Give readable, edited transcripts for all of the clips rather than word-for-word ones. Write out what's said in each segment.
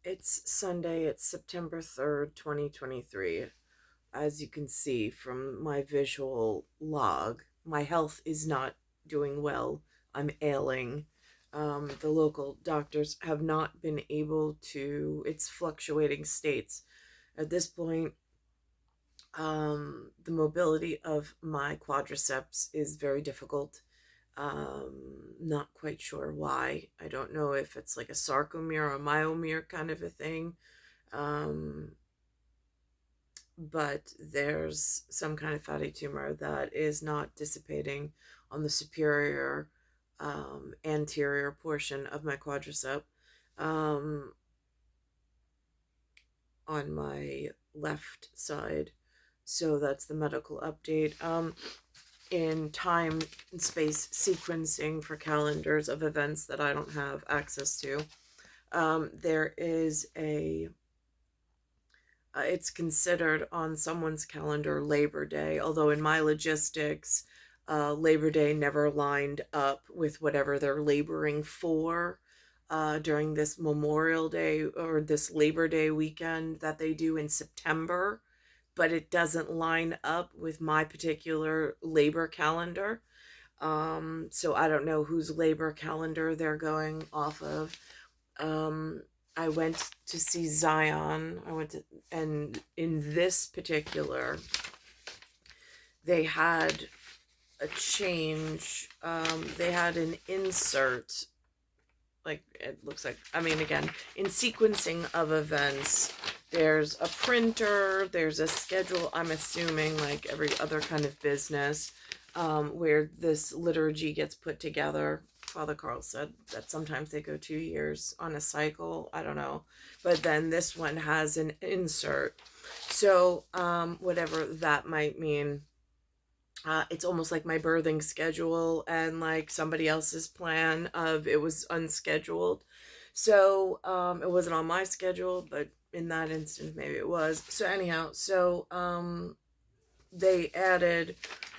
It's Sunday, it's September 3rd, 2023. As you can see from my visual log, my health is not doing well. I'm ailing. The local doctors have not been able to, it's fluctuating states. At this point, the mobility of my quadriceps is very difficult. Not quite sure why. I don't know if it's like a sarcomere or myomere kind of a thing. Um, but there's some kind of fatty tumor that is not dissipating on the superior anterior portion of my quadricep, um, on my left side. So that's the medical update. In time and space sequencing for calendars of events that I don't have access to, there is it's considered on someone's calendar Labor Day, although in my logistics, Labor Day never lined up with whatever they're laboring for during this Memorial Day or this Labor Day weekend that they do in September, but it doesn't line up with my particular labor calendar. So I don't know whose labor calendar they're going off of. Um, I went to see Zion. And in this particular, they had a change. They had an insert, like it looks like, I mean, again, in sequencing of events, there's a printer, there's a schedule, I'm assuming, like every other kind of business, where this liturgy gets put together. Father Carl said that sometimes they go 2 years on a cycle. I don't know. But then this one has an insert. So, whatever that might mean, it's almost like my birthing schedule and like somebody else's plan of it was unscheduled. So it wasn't on my schedule, but in that instance, maybe it was. So anyhow, so they added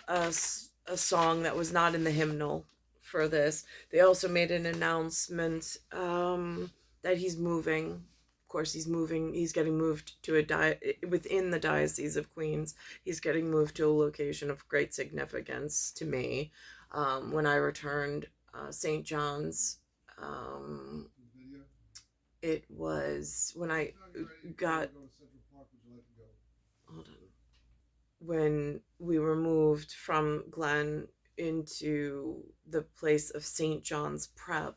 a song that was not in the hymnal for this. They also made an announcement that he's moving. Of course, he's moving. He's getting moved to within the Diocese of Queens. He's getting moved to a location of great significance to me. When I returned St. John's, um, it was when I got. Hold on. When we were moved from Glen into the place of St. John's Prep,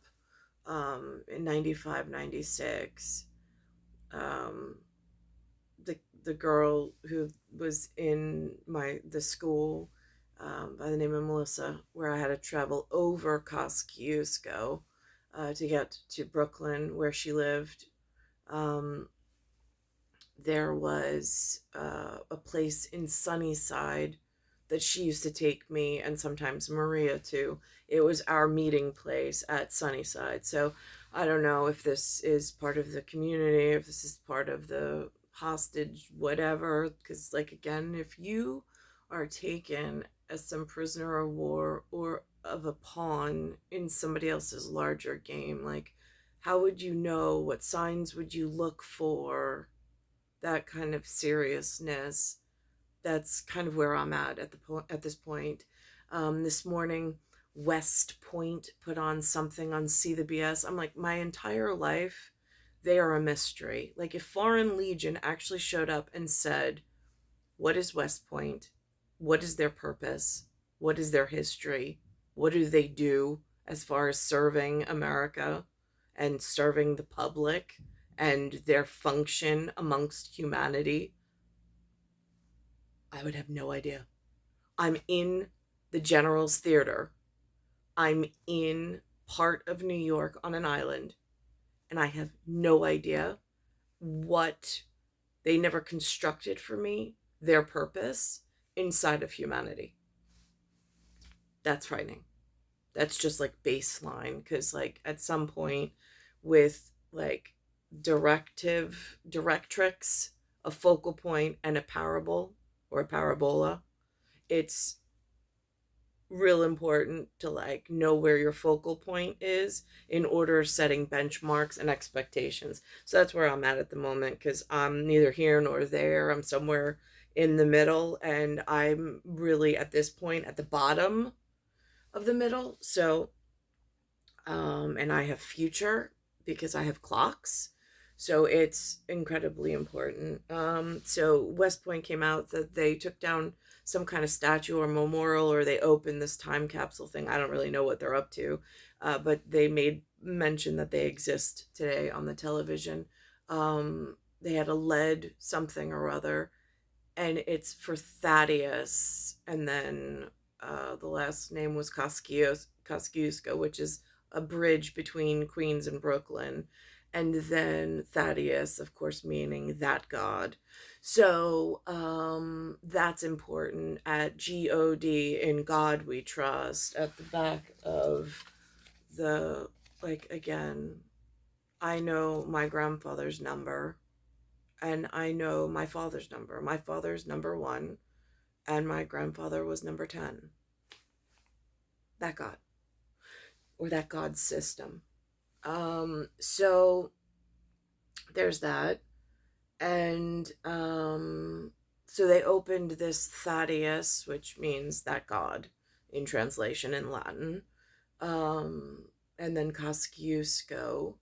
in 95, 96, um, the girl who was in the school, by the name of Melissa, where I had to travel over Kosciuszko to get to Brooklyn, where she lived. Um, there was a place in Sunnyside that she used to take me and sometimes Maria to. It was our meeting place at Sunnyside. So I don't know if this is part of the community, if this is part of the hostage, whatever. Because, like, again, if you are taken as some prisoner of war or of a pawn in somebody else's larger game, like, how would you know? What signs would you look for? That kind of seriousness. That's kind of where I'm at this point. This morning, West Point put on something on CBS. I'm like, my entire life, they are a mystery. Like, if Foreign Legion actually showed up and said, "What is West Point? What is their purpose? What is their history? What do they do as far as serving America and serving the public and their function amongst humanity?" I would have no idea. I'm in the General's Theater. I'm in part of New York on an island, and I have no idea what they never constructed for me, their purpose inside of humanity. That's frightening. That's just like baseline, because like at some point with like directrix, a focal point, and a parable or a parabola, it's real important to like know where your focal point is in order of setting benchmarks and expectations. So that's where I'm at the moment, because I'm neither here nor there. I'm somewhere in the middle, and I'm really at this point at the bottom of the middle. So and I have future because I have clocks. So it's incredibly important. So West Point came out that they took down some kind of statue or memorial, or they opened this time capsule thing. I don't really know what they're up to, but they made mention that they exist today on the television. They had a lead something or other, and it's for Thaddeus, and then the last name was Kosciuszko, which is a bridge between Queens and Brooklyn, and then Thaddeus, of course, meaning that god. So that's important. At God, in God we trust, at the back of the, like, again, I know my grandfather's number, and I know my father's number. My father's number 1, and my grandfather was number 10. That God, or that God system. So there's that. And so they opened this Thaddeus, which means that God in translation in Latin. And then Kosciuszko,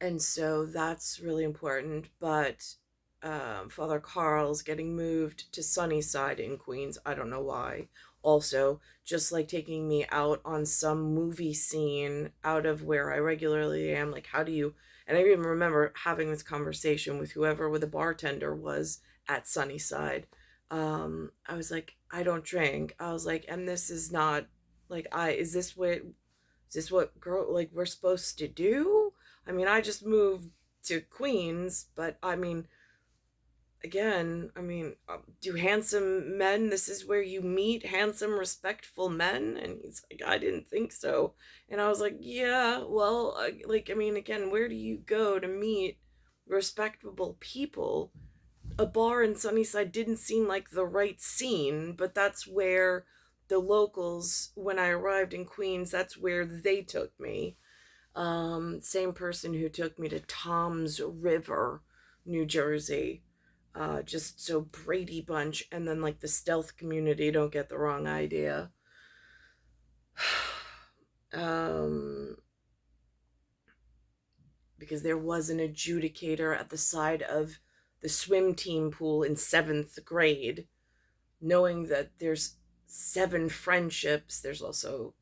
and so that's really important. But Father Carl's getting moved to Sunnyside in Queens. I don't know why. Also, just like taking me out on some movie scene out of where I regularly am. Like, how do you? And I even remember having this conversation with whoever with the bartender was at Sunnyside. I was like, I don't drink. I was like, and this is not like is this what girl like we're supposed to do? I mean, I just moved to Queens, but I mean, again, I mean, do handsome men, this is where you meet handsome, respectful men? And he's like, I didn't think so. And I was like, yeah, well, like, I mean, again, where do you go to meet respectable people? A bar in Sunnyside didn't seem like the right scene, but that's where the locals, when I arrived in Queens, that's where they took me. Same person who took me to Tom's River, New Jersey. Just so Brady Bunch, and then like the stealth community, don't get the wrong idea. um, because there was an adjudicator at the side of the swim team pool in 7th grade, knowing that there's 7 friendships. There's also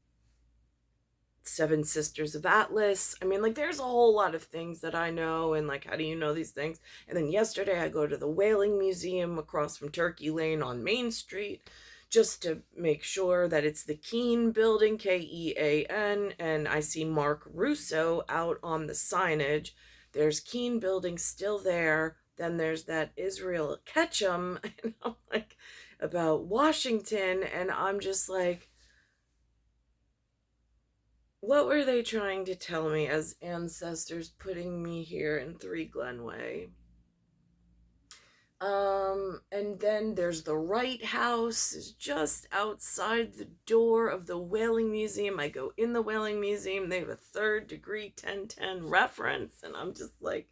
7 Sisters of Atlas. I mean, like, there's a whole lot of things that I know, and like, how do you know these things? And then yesterday, I go to the Whaling Museum across from Turkey Lane on Main Street just to make sure that it's the Kean building, Kean, and I see Mark Russo out on the signage. There's Kean building still there. Then there's that Israel Ketchum, and I'm like, about Washington, and I'm just like, what were they trying to tell me as ancestors putting me here in 3 Glenway? And then there's the Wright House, is just outside the door of the Whaling Museum. I go in the Whaling Museum, they have a 3rd degree 1010 reference, and I'm just like,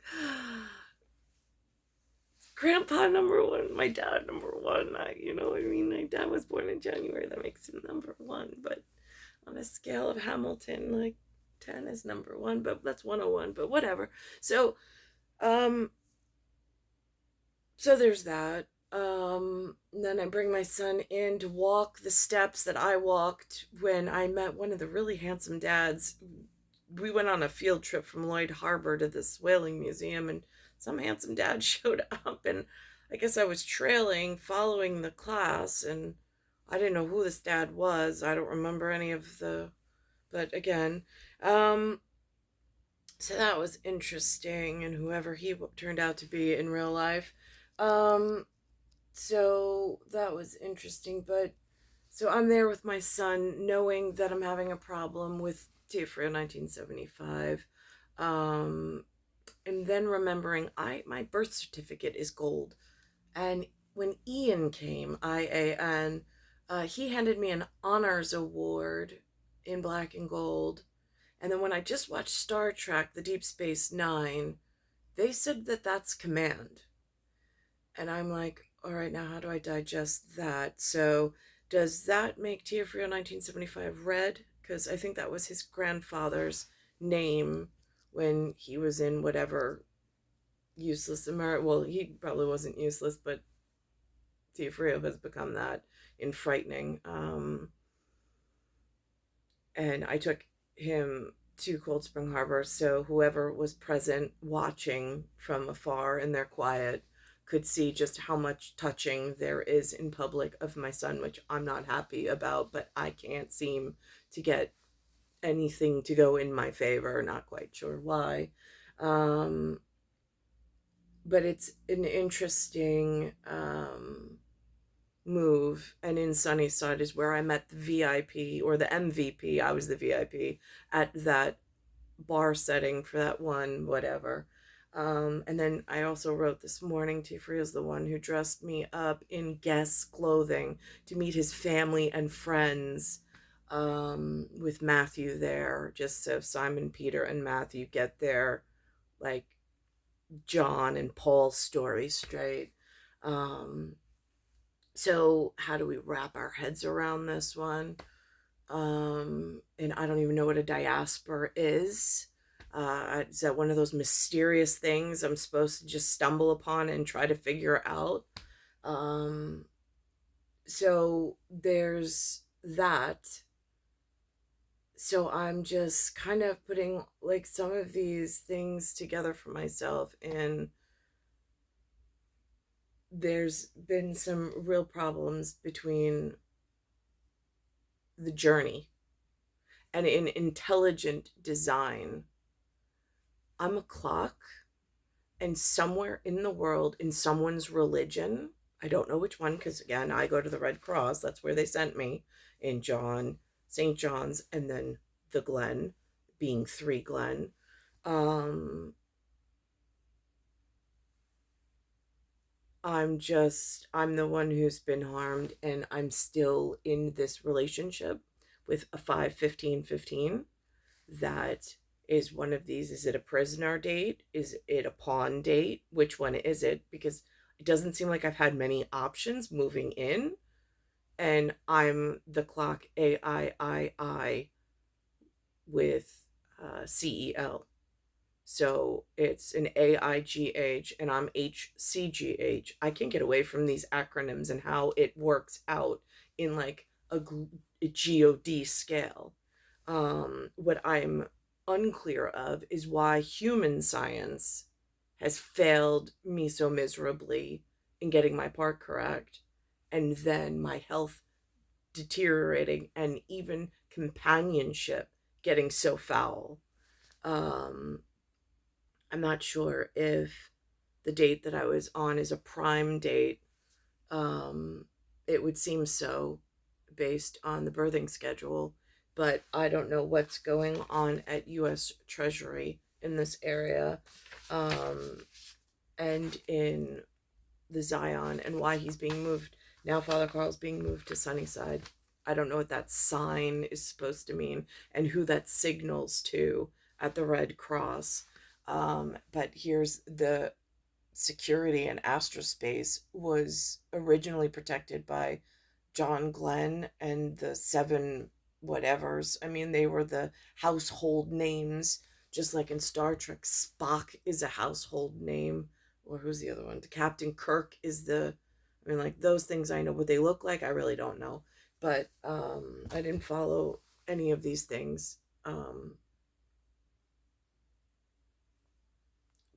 Grandpa number 1, my dad number 1. You know what I mean? My dad was born in January, that makes him number 1, but on a scale of Hamilton, like 10 is number 1, but that's 101, but whatever. So, um, so there's that. Then I bring my son in to walk the steps that I walked when I met one of the really handsome dads. We went on a field trip from Lloyd Harbor to this whaling museum, and some handsome dad showed up, and I guess I was trailing, following the class, and I didn't know who this dad was. I don't remember any of the, but again, um, so that was interesting, and whoever he turned out to be in real life. Um, so that was interesting, but so I'm there with my son, knowing that I'm having a problem with Tifra 1975. Um, and then remembering my birth certificate is gold. And when Ian came, IAN, He handed me an honors award in black and gold. And then when I just watched Star Trek, The Deep Space Nine, they said that that's command. And I'm like, all right, now how do I digest that? So does that make Tiafrio 1975 red? Because I think that was his grandfather's name when he was in whatever useless America. Well, he probably wasn't useless, but Tiafrio has become that in frightening. And I took him to Cold Spring Harbor, so whoever was present watching from afar in their quiet could see just how much touching there is in public of my son, which I'm not happy about, but I can't seem to get anything to go in my favor. Not quite sure why. Um, but it's an interesting move. And in Sunnyside is where I met the VIP or the MVP. I was the VIP at that bar setting for that one, whatever. And then I also wrote this morning, Tifri is the one who dressed me up in guest clothing to meet his family and friends, with Matthew there, just so Simon, Peter, and Matthew get their, like, John and Paul story straight. Um, so how do we wrap our heads around this one? And I don't even know what a diaspora is that one of those mysterious things I'm supposed to just stumble upon and try to figure out? um so there's that. So I'm just kind of putting like some of these things together for myself, and there's been some real problems between the journey and in intelligent design. I'm a clock, and somewhere in the world, in someone's religion, I don't know which one, because again, I go to the Red Cross, that's where they sent me, in St. John's, and then the Glen, being 3 Glen. Um, I'm the one who's been harmed, and I'm still in this relationship with a 5-15-15. That is one of these. Is it a prisoner date? Is it a pawn date? Which one is it? Because it doesn't seem like I've had many options moving in, and I'm the clock AIII with CEL. So it's an AIGH and I'm HCGH. I can't get away from these acronyms and how it works out in like a GOD scale. What I'm unclear of is why human science has failed me so miserably in getting my part correct, and then my health deteriorating, and even companionship getting so foul. Um, I'm not sure if the date that I was on is a prime date. Um, it would seem so based on the birthing schedule, but I don't know what's going on at US Treasury in this area, um, and in the Zion, and why he's being moved. Now Father Carl's being moved to Sunnyside. I don't know what that sign is supposed to mean and who that signals to at the Red Cross. But here's the security, and astrospace was originally protected by John Glenn and the 7 whatevers. I mean, they were the household names, just like in Star Trek, Spock is a household name. Or who's the other one? Captain Kirk is the, I mean, like those things I know. What they look like, I really don't know. But I didn't follow any of these things. But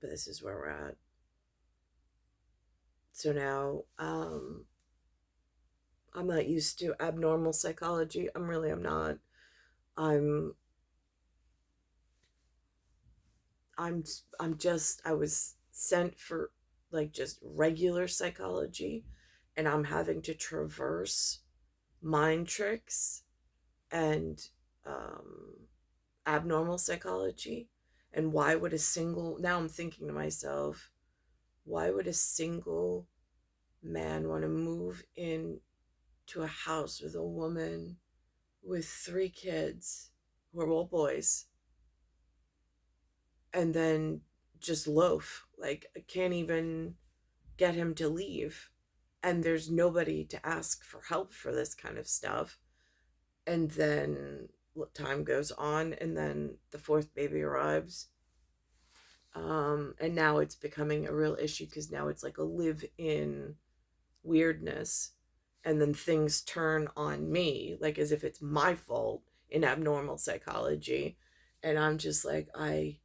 this is where we're at. So now, I'm not used to abnormal psychology. I'm not. I'm I'm I was sent for like just regular psychology, and I'm having to traverse mind tricks and abnormal psychology. And why would a single, now I'm thinking to myself, why would a single man want to move in to a house with a woman with 3 kids who are all boys, and then just loaf. Like, I can't even get him to leave. And there's nobody to ask for help for this kind of stuff. And then time goes on, and then the fourth baby arrives. And now it's becoming a real issue because now it's like a live in weirdness. And then things turn on me, like as if it's my fault in abnormal psychology. And I'm just like, I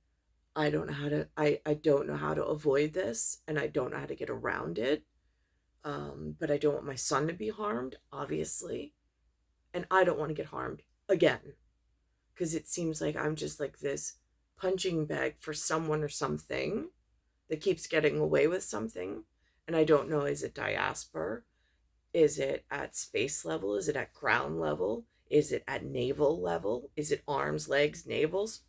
don't know how to I don't know how to avoid this, and I don't know how to get around it. But I don't want my son to be harmed, obviously, and I don't want to get harmed again, because it seems like I'm just like this punching bag for someone or something that keeps getting away with something. And I don't know, is it diaspora? Is it at space level? Is it at ground level? Is it at naval level? Is it arms, legs, navels?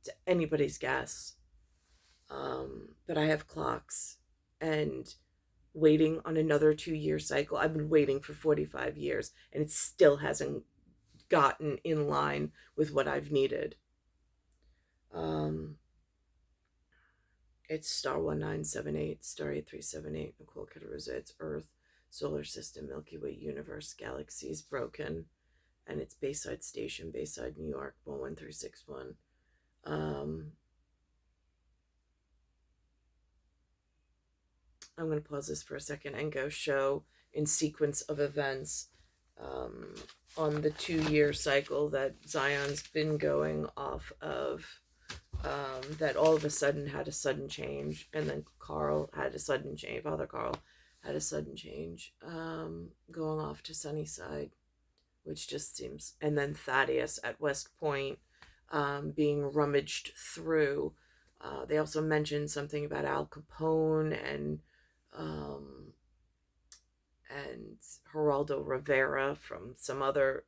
It's anybody's guess. But I have clocks, and waiting on another 2 year cycle. I've been waiting for 45 years, and it still hasn't gotten in line with what I've needed. Um, it's star 1978, star 8378, Nicole, Cattaruzza. It's Earth, solar system, Milky Way, universe, galaxies, broken, and it's Bayside Station, Bayside, New York, 11361. I'm going to pause this for a second and go show in sequence of events um, on the 2 year cycle that Zion's been going off of. That all of a sudden had a sudden change, and then Carl had a sudden change. Father Carl had a sudden change, going off to Sunnyside, which just seems, and then Thaddeus at West Point, being rummaged through. They also mentioned something about Al Capone um, and Geraldo Rivera from some other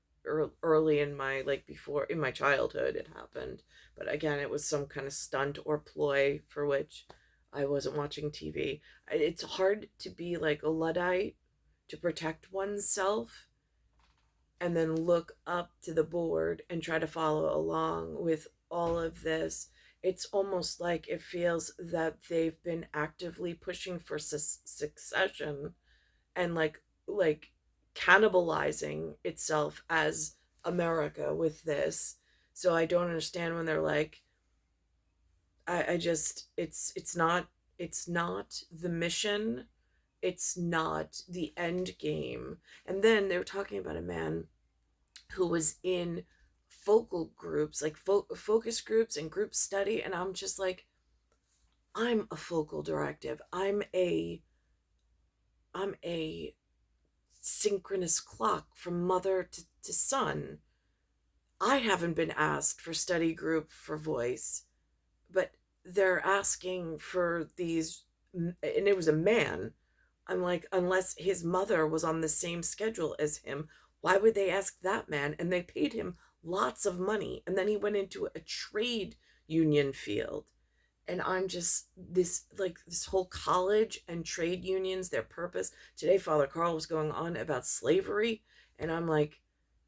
early in my, like, before in my childhood it happened. But again, it was some kind of stunt or ploy for which I wasn't watching TV. It's hard to be like a Luddite, to protect oneself and then look up to the board and try to follow along with all of this. It's almost like it feels that they've been actively pushing for succession, and like cannibalizing itself as America with this. So I don't understand when they're like, I just, it's not the mission, it's not the end game. And then they were talking about a man who was in focal groups, like focus groups and group study, and I'm just like, I'm a focal directive. I'm a synchronous clock from mother to son. I haven't been asked for study group for voice, but they're asking for these, and it was a man. I'm like, unless his mother was on the same schedule as him, why would they ask that man? And they paid him lots of money. And then he went into a trade union field. And I'm just, this, like, this whole college and trade unions, their purpose. Today, Father Carl was going on about slavery. And I'm like,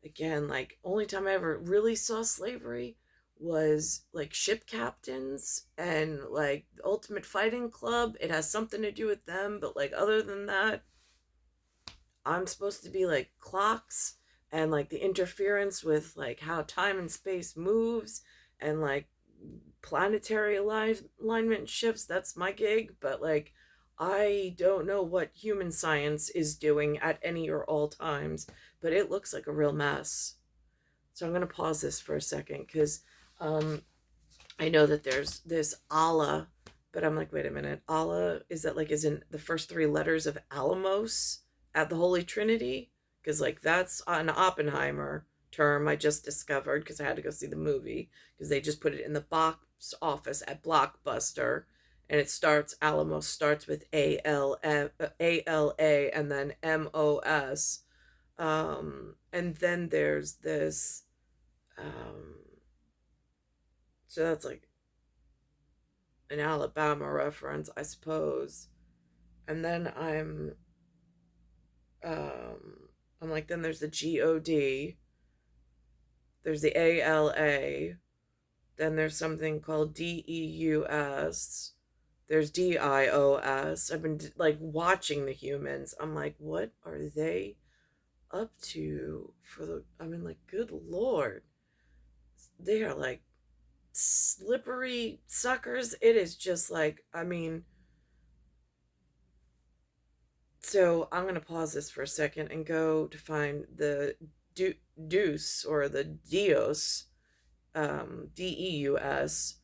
again, like, only time I ever really saw slavery was like ship captains and like the Ultimate Fighting Club. It has something to do with them, but like, other than that, I'm supposed to be like clocks and like the interference with like how time and space moves and like planetary alignment shifts. That's my gig. But like, I don't know what human science is doing at any or all times, but it looks like a real mess. So I'm going to pause this for a second because um, I know that there's this Allah, but I'm like, wait a minute. Allah, is that like, is in the first 3 letters of Alamos at the Holy Trinity? Because like, that's an Oppenheimer term I just discovered because I had to go see the movie because they just put it in the box office at Blockbuster. And it starts, Alamos starts with ALA and then MOS. And then there's this, um, so that's like an Alabama reference, I suppose. And then um I'm like, then there's the God, there's the ALA, then there's something called DEUS, there's DIOS. I've been like watching the humans. I'm like, what are they up to for the, I mean, like, good Lord. They are like slippery suckers. It is just like, I mean, so I'm going to pause this for a second and go to find the Deus or the Dios, DEUS,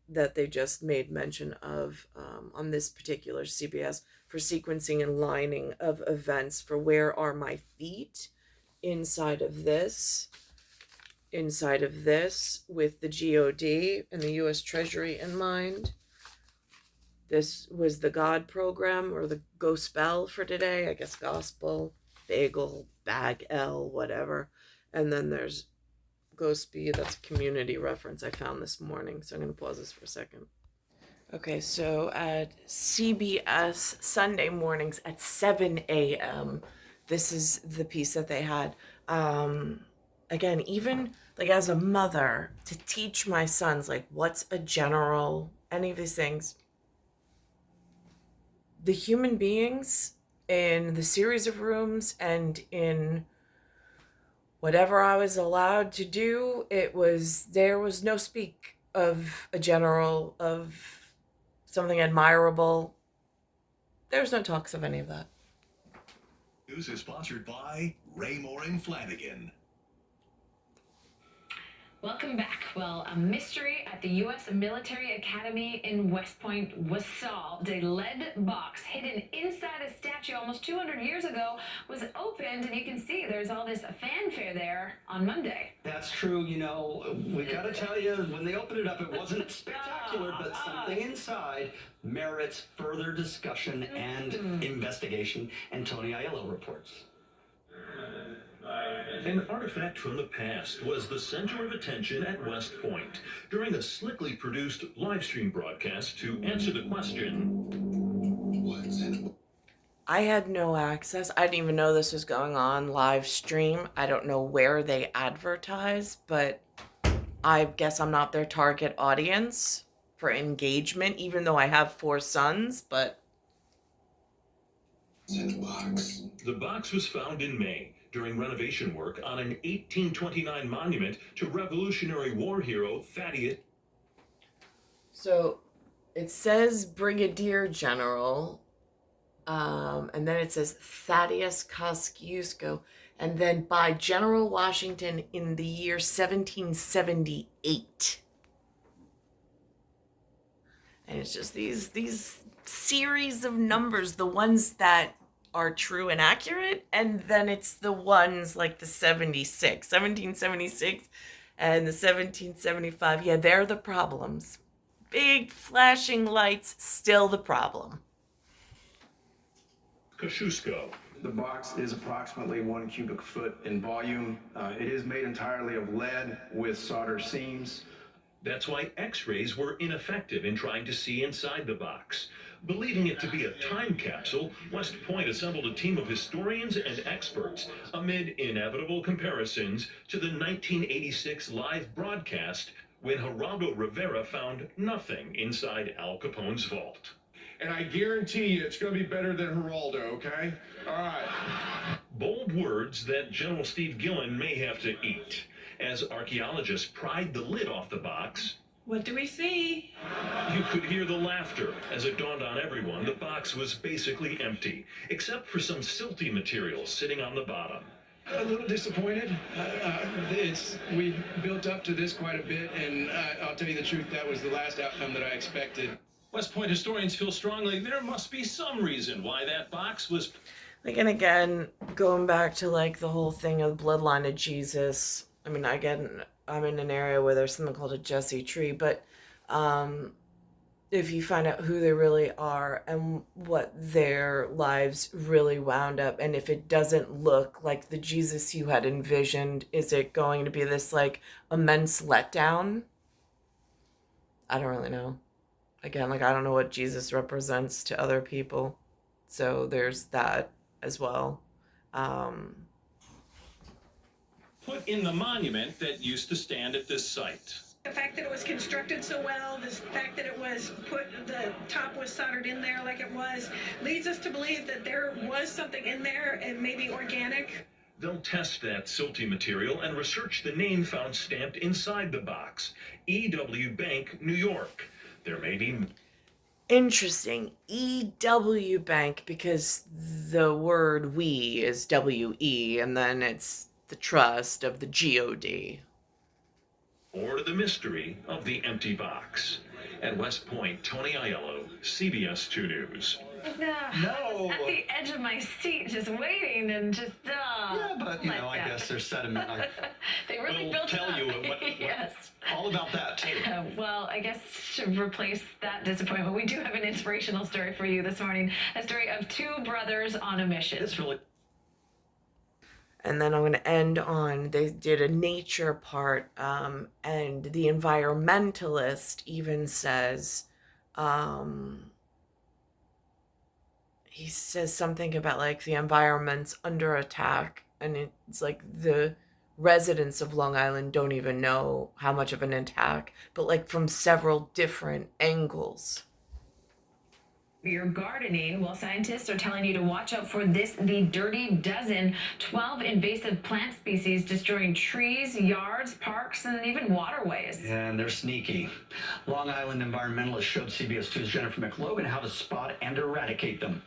that they just made mention of on this particular CBS for sequencing and lining of events for where are my feet inside of this, with the God and the US Treasury in mind. This was the God program or the gospel for today. I guess gospel, bagel, bag L, whatever. And then there's Gosby. That's a community reference I found this morning. So I'm going to pause this for a second. Okay, so at CBS Sunday mornings at 7 a.m., this is the piece that they had. Again, even like as a mother, to teach my sons, like, what's a general, any of these things, the human beings in the series of rooms and in whatever I was allowed to do, there was no speak of a general, of something admirable. There's no talks of any of that. News is sponsored by Raymore and Flanagan. Welcome back. Well, a mystery at the U.S. Military Academy in West Point was solved. A lead box hidden inside a statue almost 200 years ago was opened, and you can see there's all this fanfare there on Monday. That's true. You know, we got to tell you, when they opened it up, it wasn't spectacular, but something inside merits further discussion and investigation. And Tony Aiello reports. An artifact from the past was the center of attention at West Point during a slickly produced live stream broadcast to answer the question, what's in it? I had no access. I didn't even know this was going on live stream. I don't know where they advertise, but I guess I'm not their target audience for engagement, even though I have 4 sons, but In the box. The box was found in May during renovation work on an 1829 monument to Revolutionary War hero Thaddeus. so it says Brigadier General, and then it says Thaddeus Kosciuszko, and then by General Washington in the year 1778. And it's just these series of numbers, the ones that are true and accurate, and then it's the ones like the 1776 and the 1775. Yeah, they're the problems. Big flashing lights, still the problem. Kosciuszko. The box is approximately 1 cubic foot in volume. It is made entirely of lead with solder seams. That's why X-rays were ineffective in trying to see inside the box. Believing it to be a time capsule, West Point assembled a team of historians and experts amid inevitable comparisons to the 1986 live broadcast when Geraldo Rivera found nothing inside Al Capone's vault. And I guarantee you it's going to be better than Geraldo, okay? All right. Bold words that General Steve Gillen may have to eat. As archaeologists pried the lid off the box, What do we see? you could hear the laughter as it dawned on everyone the box was basically empty, except for some silty material sitting on the bottom. A little disappointed. We built up to this quite a bit, and I'll tell you the truth, that was the last outcome that I expected. West Point historians feel strongly there must be some reason why that box was... Like, and again, going back to like the whole thing of the bloodline of Jesus. I mean, I'm in an area where there's something called a Jesse tree, but if you find out who they really are and what their lives really wound up, and if it doesn't look like the Jesus you had envisioned, is it going to be this like immense letdown? I don't really know. Again, like, I don't know what Jesus represents to other people, so there's that as well. put in the monument that used to stand at this site. The fact that it was constructed so well, the fact that it was the top was soldered in there like it was, leads us to believe that there was something in there and maybe organic. They'll test that silty material and research the name found stamped inside the box. E.W. Bank, New York. There may be... Interesting. E.W. Bank, because the word we is W-E, and then it's the trust of the G-O-D. Or the mystery of the empty box. At West Point, Tony Aiello, CBS 2 News. No. I was at the edge of my seat just waiting and just, Yeah, but, you know, I guess there's sediment. They really We'll built tell up. you what Yes. all about that, too. Well, I guess to replace that disappointment, we do have an inspirational story for you this morning. A story of two brothers on a mission. This really... And then I'm going to end on, they did a nature part, and the environmentalist even says, he says something about like the environment's under attack, and it's like the residents of Long Island don't even know how much of an attack, but like from several different angles. You're gardening, well, scientists are telling you to watch out for the dirty dozen, 12 invasive plant species destroying trees, yards, parks, and even waterways. Yeah, and they're sneaky. Long Island environmentalists showed CBS 2's Jennifer McLogan how to spot and eradicate them.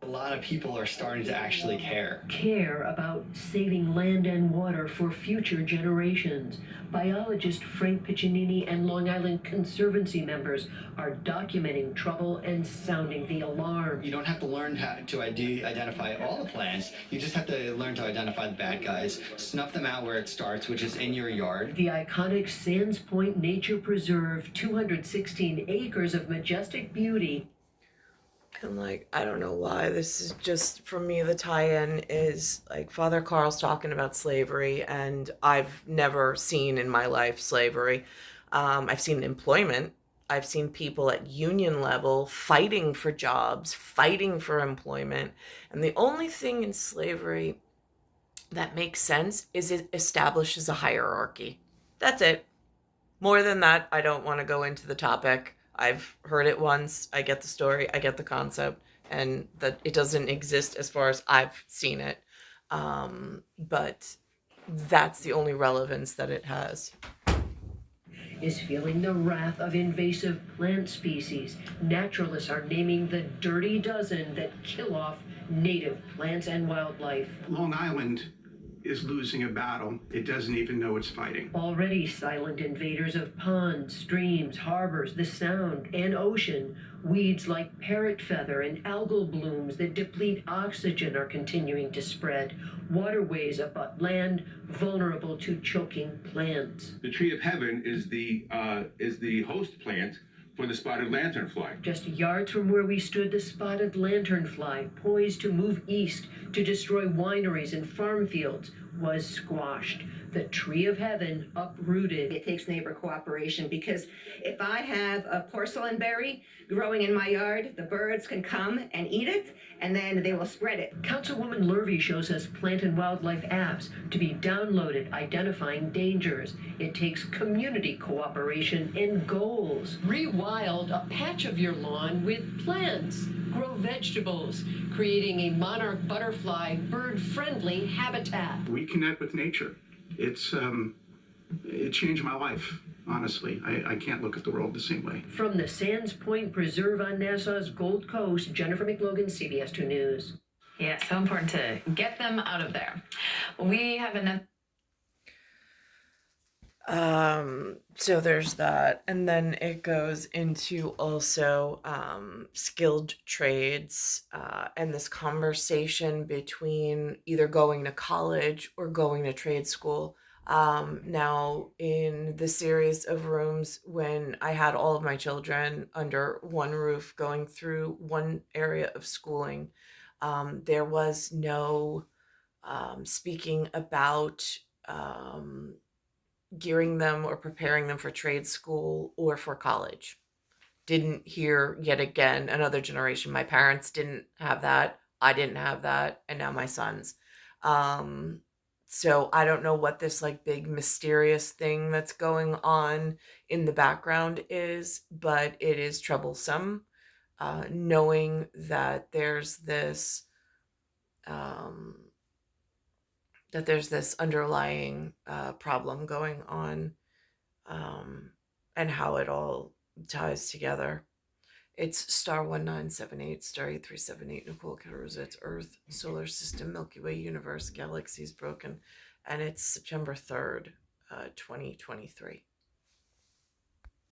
A lot of people are starting to actually care about saving land and water for future generations. Biologist Frank Piccinini and Long Island Conservancy members are documenting trouble and sounding the alarm. You don't have to learn how to identify all the plants. You just have to learn to identify the bad guys, snuff them out where it starts, which is in your yard. The iconic Sands Point Nature Preserve, 216 acres of majestic beauty. And like, I don't know why, this is just, for me, the tie-in is like Father Carl's talking about slavery, and I've never seen in my life slavery. I've seen employment. I've seen people at union level fighting for jobs, fighting for employment. And the only thing in slavery that makes sense is it establishes a hierarchy. That's it. More than that, I don't want to go into the topic. I've heard it once. I get the story. I get the concept, and that it doesn't exist as far as I've seen it. But that's the only relevance that it has. Is feeling the wrath of invasive plant species. Naturalists are naming the dirty dozen that kill off native plants and wildlife. Long Island is losing a battle it doesn't even know it's fighting. Already silent invaders of ponds, streams, harbors, the Sound, and ocean. Weeds like parrot feather and algal blooms that deplete oxygen are continuing to spread. Waterways abut land vulnerable to choking plants. The tree of heaven is the host plant for the spotted lanternfly. Just yards from where we stood, the spotted lanternfly, poised to move east to destroy wineries and farm fields, was squashed. The tree of heaven uprooted. It takes neighbor cooperation, because if I have a porcelain berry growing in my yard, the birds can come and eat it, and then they will spread it. Councilwoman Lurvy shows us plant and wildlife apps to be downloaded identifying dangers. It takes community cooperation and goals. Rewild a patch of your lawn with plants. Grow vegetables, creating a monarch butterfly bird-friendly habitat. We connect with nature. It changed my life, honestly. I can't look at the world the same way. From the Sands Point Preserve on Nassau's Gold Coast, Jennifer McLogan, CBS 2 News. Yeah, so important to get them out of there. We have another. So there's that, and then it goes into also skilled trades, and this conversation between either going to college or going to trade school. Now in the series of rooms when I had all of my children under one roof going through one area of schooling, there was no speaking about gearing them or preparing them for trade school or for college. Didn't hear yet again another generation. My parents didn't have that. I didn't have that. And now my sons. So I don't know what this like big mysterious thing that's going on in the background is, but it is troublesome, knowing that um, there's this underlying problem going on, um, and how it all ties together. It's star 1978, star 8378, Nicole, Cattaruzza. It's Earth, solar system, Milky Way, universe, galaxies broken, and it's September 3rd, 2023.